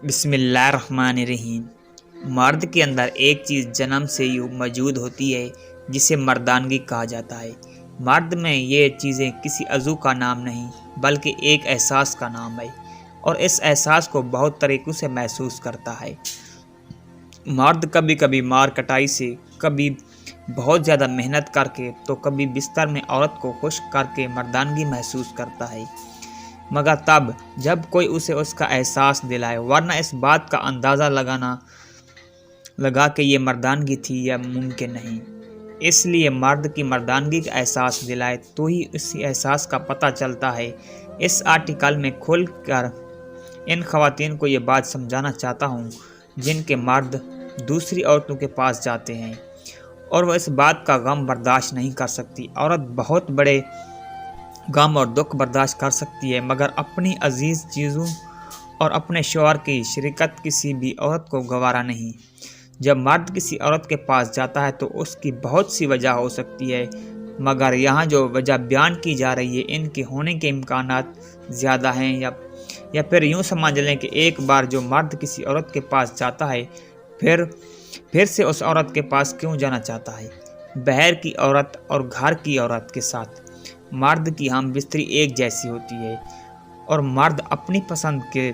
बिस्मिल्लाहिर्रहमानिर्रहीम। मर्द के अंदर एक चीज़ जन्म से ही मौजूद होती है जिसे मर्दानगी कहा जाता है। मर्द में ये चीज़ें किसी अज़ू का नाम नहीं बल्कि एक एहसास का नाम है और इस एहसास को बहुत तरीक़ों से महसूस करता है। मर्द कभी कभी मार कटाई से, कभी बहुत ज़्यादा मेहनत करके, तो कभी बिस्तर में औरत को खुश करके मर्दानगी महसूस करता है, मगर तब जब कोई उसे उसका एहसास दिलाए, वरना इस बात का अंदाज़ा लगा कि ये मर्दानगी थी या मुमकिन नहीं। इसलिए मर्द की मर्दानगी का एहसास दिलाए तो ही उसी एहसास का पता चलता है। इस आर्टिकल में खुल कर इन ख़वातीन को ये बात समझाना चाहता हूँ जिनके मर्द दूसरी औरतों के पास जाते हैं और वह इस बात का गम बर्दाश्त नहीं कर सकती। औरत बहुत बड़े गम और दुख बर्दाश्त कर सकती है, मगर अपनी अजीज़ चीज़ों और अपने शौहर की शिरकत किसी भी औरत को गवारा नहीं। जब मर्द किसी औरत के पास जाता है तो उसकी बहुत सी वजह हो सकती है, मगर यहाँ जो वजह बयान की जा रही है इनके होने के इम्कानात ज़्यादा हैं। या फिर यूँ समझ लें कि एक बार जो मर्द किसी औरत के पास जाता है फिर से उस औरत के पास क्यों जाना चाहता है। बहर की औरत और घर की औरत के साथ मर्द की हम बिस्तरी एक जैसी होती है और मर्द अपनी पसंद के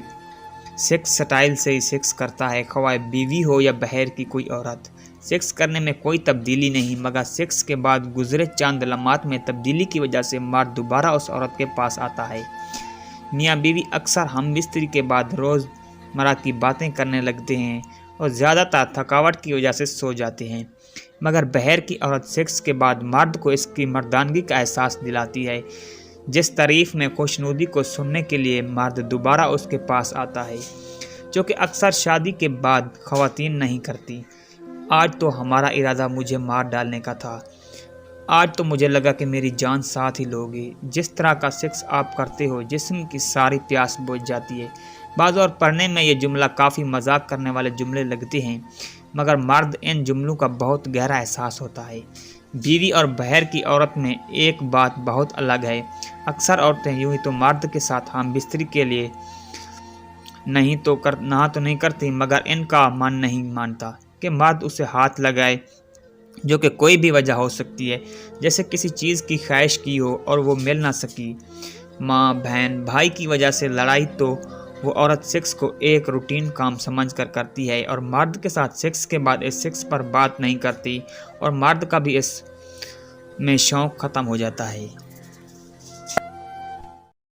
सेक्स स्टाइल से ही सेक्स करता है, ख्वाह बीवी हो या बहर की कोई औरत। सेक्स करने में कोई तब्दीली नहीं, मगर सेक्स के बाद गुजरे चंद लम्हात में तब्दीली की वजह से मर्द दोबारा उस औरत के पास आता है। मियाँ बीवी अक्सर हम बिस्तरी के बाद रोज़मर्रा की बातें करने लगते हैं और ज़्यादातर थकावट की वजह से सो जाते हैं, मगर बहर की औरत सेक्स के बाद मर्द को इसकी मर्दानगी का एहसास दिलाती है, जिस तारीफ़ में खुशनुदी को सुनने के लिए मर्द दोबारा उसके पास आता है, जो कि अक्सर शादी के बाद ख़वातीन नहीं करती। आज तो हमारा इरादा मुझे मार डालने का था, आज तो मुझे लगा कि मेरी जान साथ ही लोगे। जिस तरह का सेक्स आप करते हो जिस्म की सारी प्यास बुझ जाती है। बाज़ और पढ़ने में ये जुमला काफ़ी मजाक करने वाले जुमले लगते हैं, मगर मर्द इन जुमलों का बहुत गहरा एहसास होता है। बीवी और बहर की औरत में एक बात बहुत अलग है। अक्सर औरतें यूँ ही तो मर्द के साथ हम बिस्तरी के लिए नहीं करती, मगर इनका मन नहीं मानता कि मर्द उसे हाथ लगाए, जो कि कोई भी वजह हो सकती है, जैसे किसी चीज़ की ख्वाहिश की हो और वो मिल ना सकी, माँ बहन भाई की वजह से लड़ाई, तो वो औरत सेक्स को एक रूटीन काम समझ कर करती है और मर्द के साथ सेक्स के बाद इस सेक्स पर बात नहीं करती और मर्द का भी इस में शौक़ ख़त्म हो जाता है।